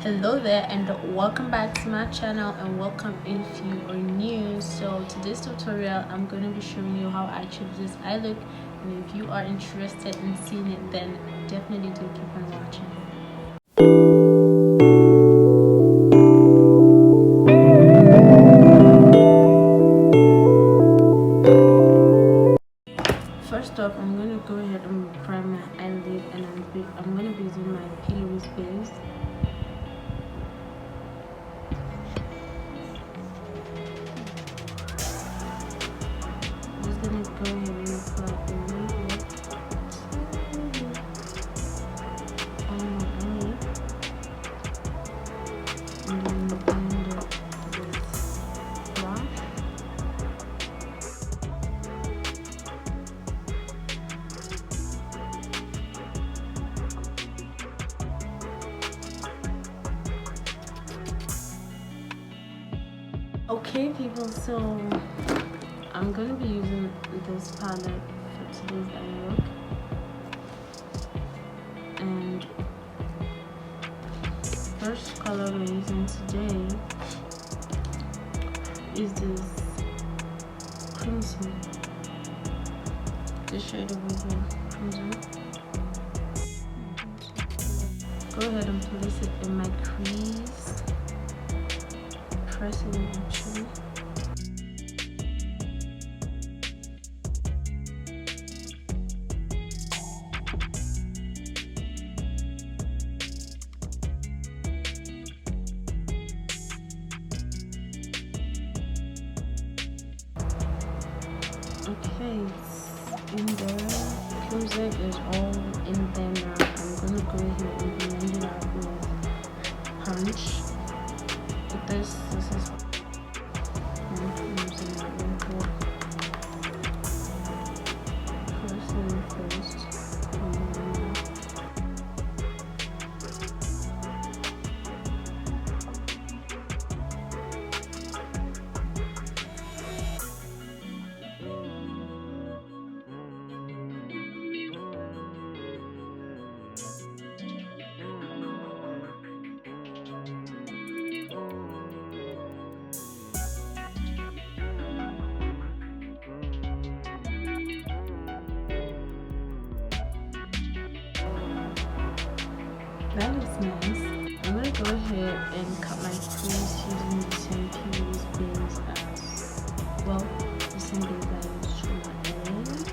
Hello there and welcome back to my channel, and welcome if you are new. So today's tutorial I'm going to be showing you how I achieve this eye look, and if you are interested in seeing it, then definitely do keep on watching. First off, I'm going to go ahead and prime my eyelid, and I'm going to be using my P.Louise base. I'm just going to go ahead and apply a little bit on my eyelid, and then blend it with blush. Okay people, so I'm going to be using this palette for today's eye look, and first color we're using today is this crimson, this shade over here, crimson. Go ahead and place it in my crease, press it actually. Okay, it's in there. Closer is all in there now. I'm gonna go ahead and blend it out with punch. With this is I'm using it real good. Press it in first. That looks nice. I'm gonna go ahead and cut my crease using the same P.Louise base as well, the same base I used for my eyelid.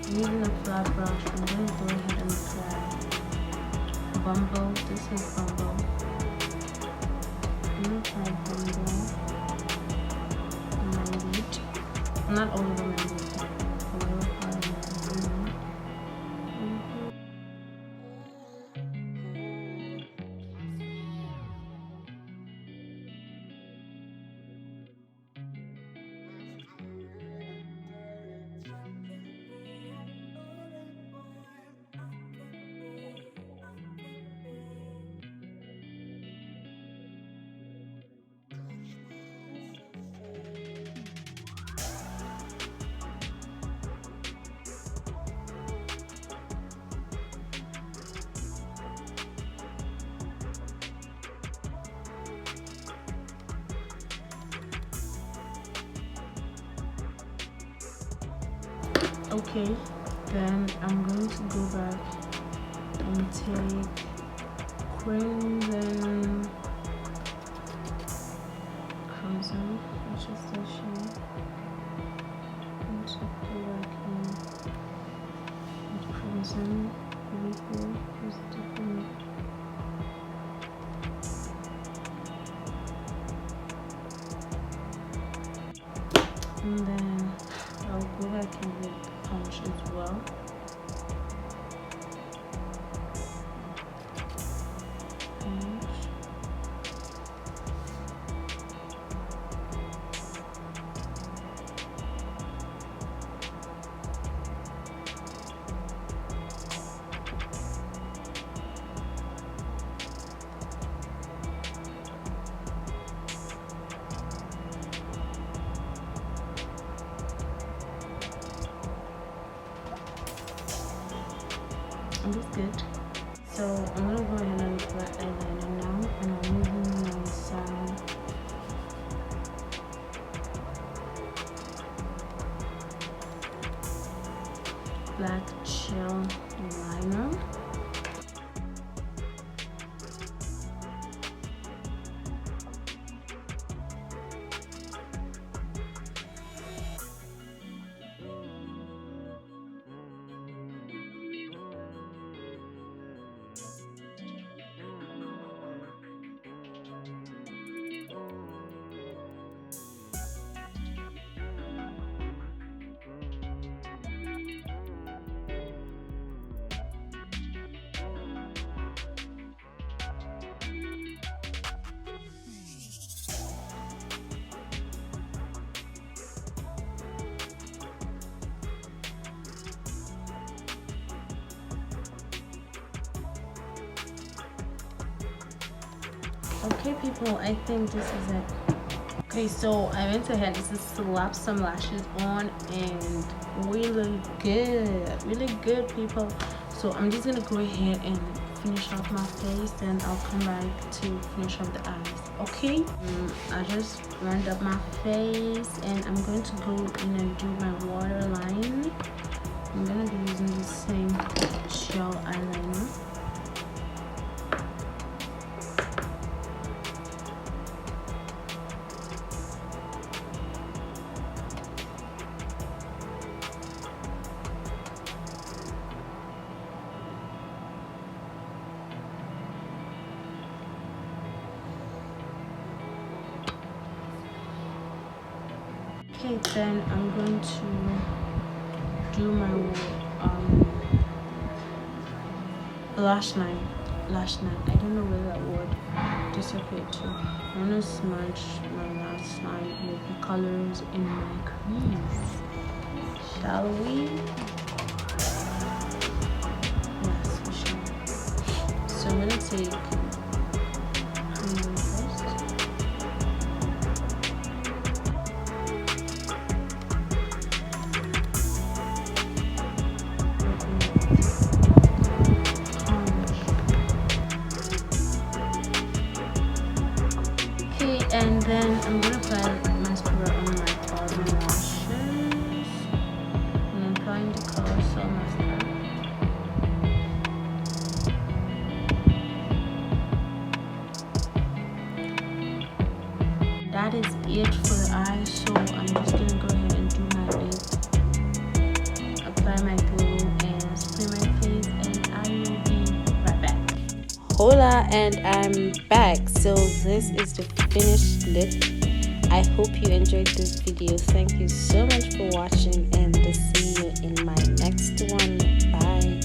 Using a flat brush, I'm going to go ahead and apply Bumble. This is Bumble. I'm going to apply Bumble on my lid. Not all over my lid, but a little part of my lid. Okay, then I'm going to go back and take Crimson, which is this shade. I'm just going to go back in with Crimson right here. It's different. And then I'll go back in with punch as well. Punch. it looks good. So I'm gonna go ahead and apply eyeliner now, and I'm using my Zaron black gel liner. Okay people, I think this is it. Okay, so I went ahead to slap some lashes on, and we look good people. So I'm just gonna go ahead and finish off my face, and I'll come back to finish off the eyes. Okay, I just round up my face, and I'm going to go in and do my waterline. I'm gonna be using the same gel eyeliner. Okay, then I'm going to do my lash line. I don't know where that word disappeared to. I'm gonna smudge my lash line with the colors in my crease. Shall we? Yes, we shall. So I'm gonna take cream first. And then I'm gonna apply mascara on my bottom lashes. And I'm applying the colourful mascara. That is it for the eyes. So I'm just gonna go ahead and do my lip, apply my glue, and spray my face, and I will be right back. Hola, and I'm back. So this is the finished lip. I hope you enjoyed this video. Thank you so much for watching, and I'll see you in my next one. Bye.